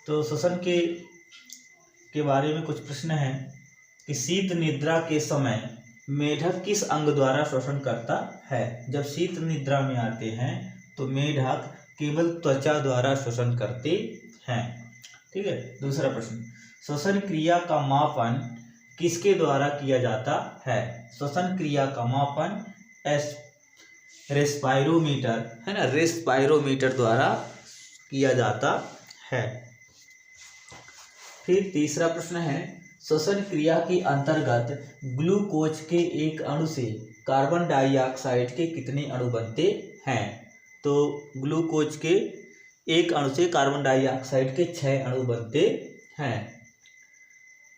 तो श्वसन के बारे में कुछ प्रश्न हैं कि शीत निद्रा के समय मेढक किस अंग द्वारा श्वसन करता है। जब शीत निद्रा में आते हैं तो मेढक केवल त्वचा द्वारा श्वसन करते हैं। ठीक है। दूसरा प्रश्न, श्वसन क्रिया का मापन किसके द्वारा किया जाता है। श्वसन क्रिया का मापन रेस्पायरोमीटर है ना, रेस्पायरोमीटर द्वारा किया जाता है। फिर तीसरा प्रश्न है, श्वसन क्रिया के अंतर्गत ग्लूकोज के एक अणु से कार्बन डाइऑक्साइड के कितने अणु बनते हैं। तो ग्लूकोज के एक अणु से कार्बन डाइऑक्साइड के 6 अणु बनते हैं।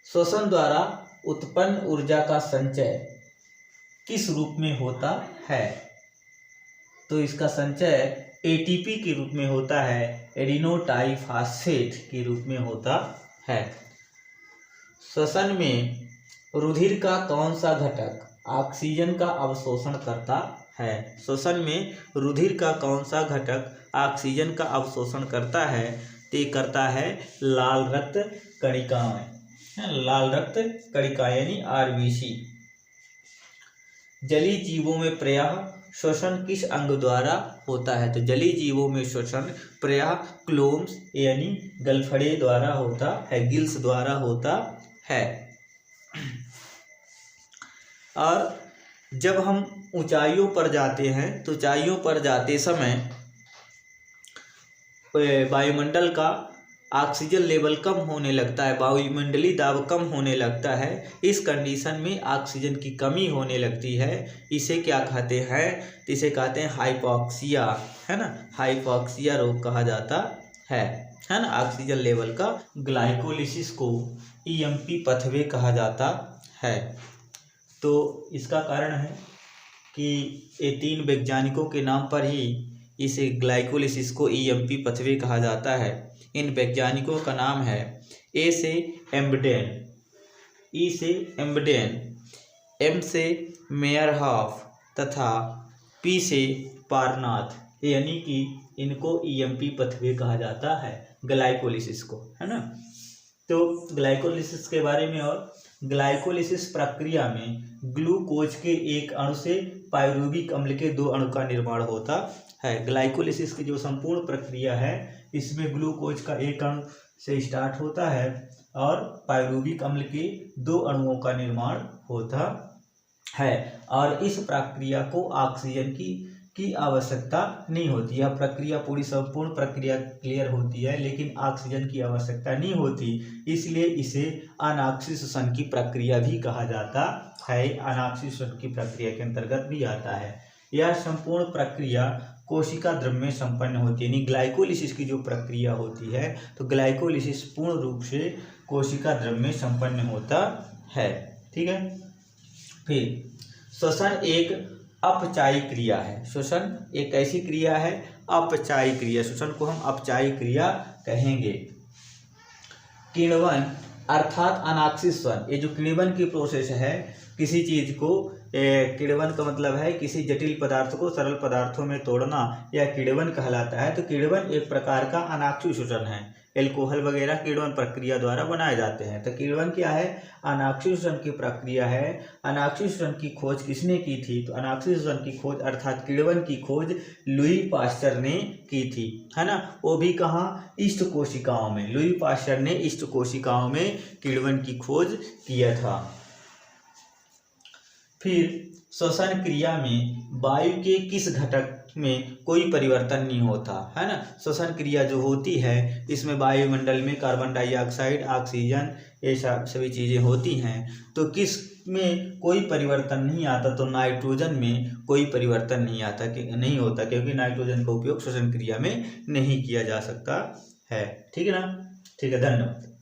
श्वसन द्वारा उत्पन्न ऊर्जा का संचय किस रूप में होता है। तो इसका संचय एटीपी के रूप में होता है, एडिनोटाइफास्फेट के रूप में होता है। श्वसन में रुधिर का कौन सा घटक ऑक्सीजन का अवशोषण करता है। श्वसन में रुधिर का कौन सा घटक ऑक्सीजन का अवशोषण करता है। ते करता है लाल रक्त कणिकाएं, लाल रक्त कणिका यानी आरबीसी। जलीय जीवों में प्रायः श्वसन किस अंग द्वारा होता है। तो जलीय जीवों में श्वसन प्रायः क्लोम्स यानी गलफड़े द्वारा होता है, गिल्स द्वारा होता है। और जब हम ऊंचाइयों पर जाते हैं तो ऊंचाइयों पर जाते समय वायुमंडल का ऑक्सीजन लेवल कम होने लगता है, वायुमंडलीय दाब कम होने लगता है। इस कंडीशन में ऑक्सीजन की कमी होने लगती है। इसे क्या कहते हैं। इसे कहते हैं हाइपॉक्सिया, है ना, हाइपॉक्सिया रोग कहा जाता है ना। ऑक्सीजन लेवल का ग्लाइकोलिसिस को ईएमपी पथवे कहा जाता है। तो इसका कारण है कि ये 3 वैज्ञानिकों के नाम पर ही इसे ग्लाइकोलिसिस को ईएमपी पथवे कहा जाता है। इन वैज्ञानिकों का नाम है ए से एम्बडेन, ई से एम्बडेन, एम से मेयरहॉफ तथा पी से पारनाथ, यानी कि इनको ईएमपी पथवे कहा जाता है ग्लाइकोलिसिस को, है ना। तो ग्लाइकोलिसिस के बारे में, और ग्लाइकोलिसिस प्रक्रिया में ग्लूकोज के एक अणु से पायरुविक अम्ल के 2 अणु का निर्माण होता है। ग्लाइकोलिसिस की जो संपूर्ण प्रक्रिया है इसमें ग्लूकोज का एक अणु से स्टार्ट होता है और पायरुविक अम्ल के 2 अणुओं का निर्माण होता है। और इस प्रक्रिया को ऑक्सीजन की आवश्यकता नहीं होती। यह प्रक्रिया पूरी संपूर्ण प्रक्रिया क्लियर होती है लेकिन ऑक्सीजन की आवश्यकता नहीं होती, इसलिए इसे अनाक्सीय श्वसन की प्रक्रिया भी कहा जाता है। अनाक्सीय श्वसन की प्रक्रिया के अंतर्गत भी आता है। यह संपूर्ण प्रक्रिया कोशिका द्रव में संपन्न होती है। यानी ग्लाइकोलिसिस की जो प्रक्रिया होती है तो ग्लाइकोलिसिस पूर्ण रूप से कोशिका द्रव में संपन्न होता है। ठीक है। फिर श्वसन एक अपचायी क्रिया है। श्वसन एक ऐसी क्रिया है अपचायी क्रिया, श्वसन को हम अपचायी क्रिया कहेंगे। किण्वन अर्थात अनाक्सीय श्वसन, ये जो किण्वन की प्रोसेस है, किसी चीज को किण्वन का मतलब है किसी जटिल पदार्थ को सरल पदार्थों में तोड़ना, यह किण्वन कहलाता है। तो किण्वन एक प्रकार का अनाक्सीय श्वसन है। एल्कोहल वगैरह किण्वन प्रक्रिया द्वारा बनाए जाते हैं। तो किण्वन क्या है, अनाक्सीय श्वसन की प्रक्रिया है। अनाक्सीय श्वसन की खोज किसने की थी। तो अनाक्सीय श्वसन की खोज अर्थात किण्वन की खोज लुई पास्चर ने की थी, है ना। वो भी कहाँ, ईस्ट कोशिकाओं में। लुई पास्चर ने ईस्ट कोशिकाओं में किण्वन की खोज किया था। फिर श्वसन क्रिया में वायु के किस घटक में कोई परिवर्तन नहीं होता, है ना। श्वसन क्रिया जो होती है इसमें वायुमंडल में कार्बन डाइऑक्साइड, ऑक्सीजन, ये सभी चीज़ें होती हैं। तो किस में कोई परिवर्तन नहीं आता। तो नाइट्रोजन में कोई परिवर्तन नहीं आता, कि नहीं होता, क्योंकि नाइट्रोजन का उपयोग श्वसन क्रिया में नहीं किया जा सकता है। ठीक है ना। ठीक है, धन्यवाद।